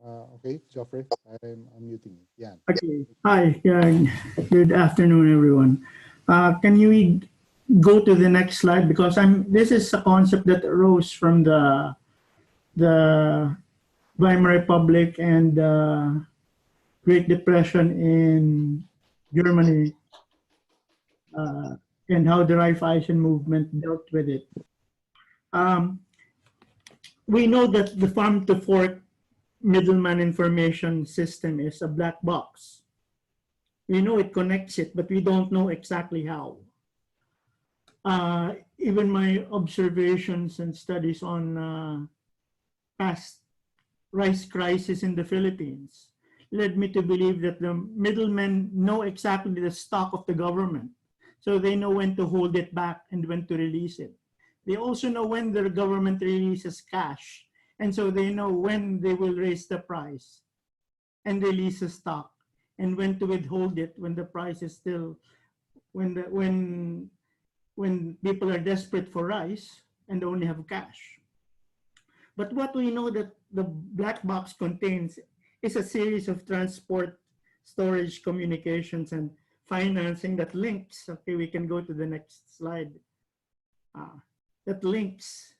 Okay, Joffrey, I'm unmuting you. Yeah. Okay. Hi. Good afternoon, everyone. Can you go to the next slide because This is a concept that arose from the Weimar Republic and Great Depression in Germany, uh, and how the Raiffeisen movement dealt with it. Um, we know that the farm to fork middleman information system is a black box. We know it connects it, but we don't know exactly how. Even my observations and studies on past rice crisis in the Philippines led me to believe that the middlemen know exactly the stock of the government. So they know when to hold it back and when to release it. They also know when the government releases cash. And so they know when they will raise the price and release the stock and when to withhold it when the price is still, when people are desperate for rice and only have cash. But what we know that the black box contains is a series of transport, storage, communications, and financing that links. Okay, we can go to the next slide. That links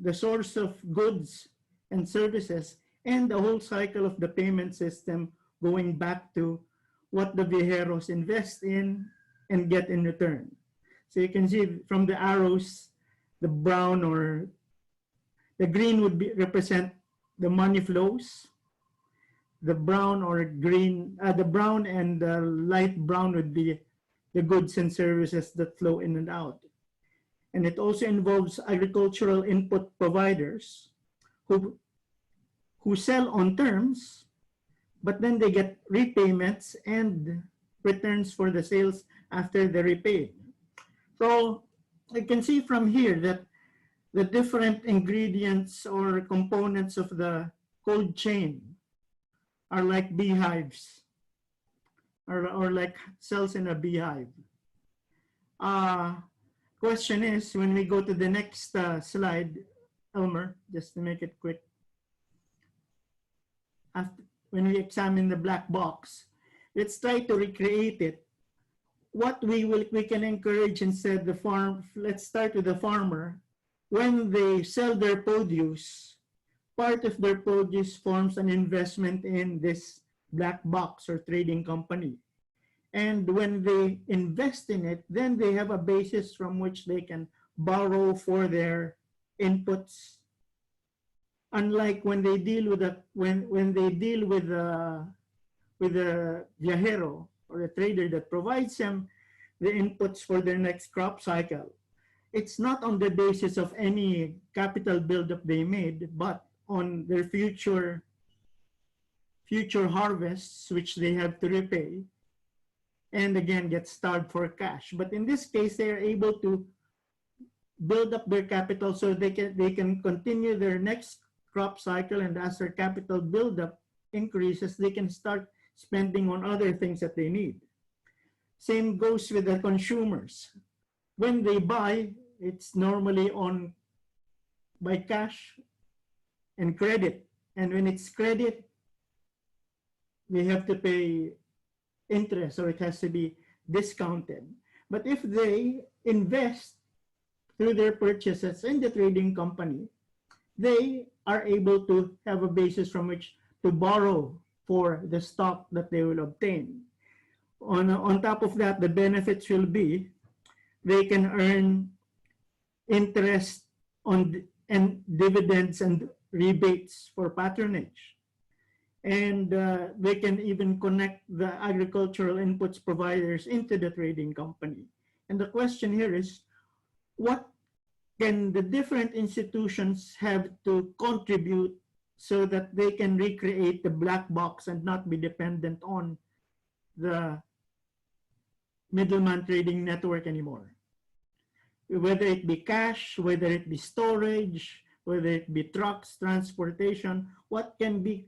the source of goods and services and the whole cycle of the payment system going back to what the viajeros invest in and get in return. So you can see from the arrows, the brown or the green would represent the money flows. The brown or green, the brown and the light brown would be the goods and services that flow in and out. And it also involves agricultural input providers who sell on terms, but then they get repayments and returns for the sales after they're repaid. So you can see from here that the different ingredients or components of the cold chain are like beehives or like cells in a beehive. Question is, when we go to the next slide, Elmer, just to make it quick, when we examine the black box, let's try to recreate it. What we can encourage instead the farm, let's start with the farmer. When they sell their produce, part of their produce forms an investment in this black box or trading company. And when they invest in it, then they have a basis from which they can borrow for their inputs. Unlike when they deal with the viajero or a trader that provides them the inputs for their next crop cycle, it's not on the basis of any capital buildup they made, but on their future harvests, which they have to repay, and again get starved for cash. But in this case, they are able to build up their capital so they can continue their next crop cycle, and as their capital buildup increases, they can start spending on other things that they need. Same goes with the consumers. When they buy, it's normally by cash and credit. And when it's credit, they have to pay interest, so it has to be discounted. But if they invest through their purchases in the trading company, they are able to have a basis from which to borrow for the stock that they will obtain. On top of that, the benefits will be they can earn interest on and dividends and rebates for patronage. And they can even connect the agricultural inputs providers into the trading company. And the question here is, what can the different institutions have to contribute so that they can recreate the black box and not be dependent on the middleman trading network anymore? Whether it be cash, whether it be storage, whether it be trucks, transportation, what can be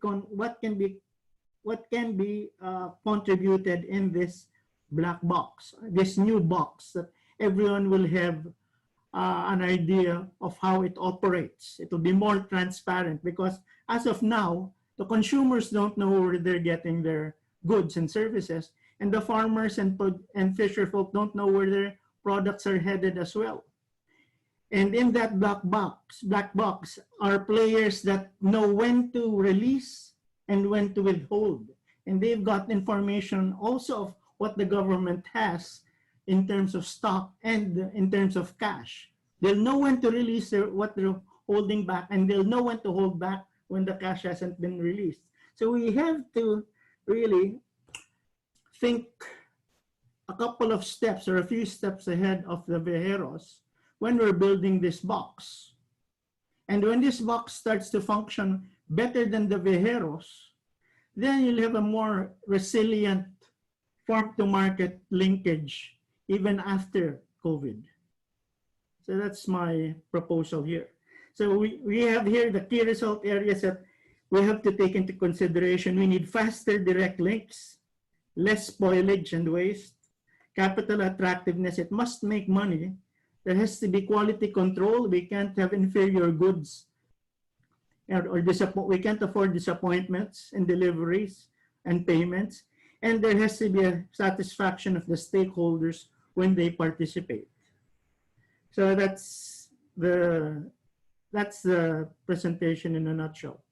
contributed in this black box, this new box that everyone will have an idea of how it operates. It will be more transparent because as of now, the consumers don't know where they're getting their goods and services, and the farmers and fisher folk don't know where their products are headed as well. And in that black box are players that know when to release and when to withhold. And they've got information also of what the government has in terms of stock and in terms of cash. They'll know when to release what they're holding back, and they'll know when to hold back when the cash hasn't been released. So we have to really think a couple of steps or a few steps ahead of the viajeros when we're building this box. And when this box starts to function better than the viajeros, then you'll have a more resilient farm-to-market linkage even after COVID. So that's my proposal here. So we have here the key result areas that we have to take into consideration. We need faster direct links, less spoilage and waste, capital attractiveness. It must make money. There has to be quality control. We can't have inferior goods or we can't afford disappointments in deliveries and payments. And there has to be a satisfaction of the stakeholders when they participate. So that's the presentation in a nutshell.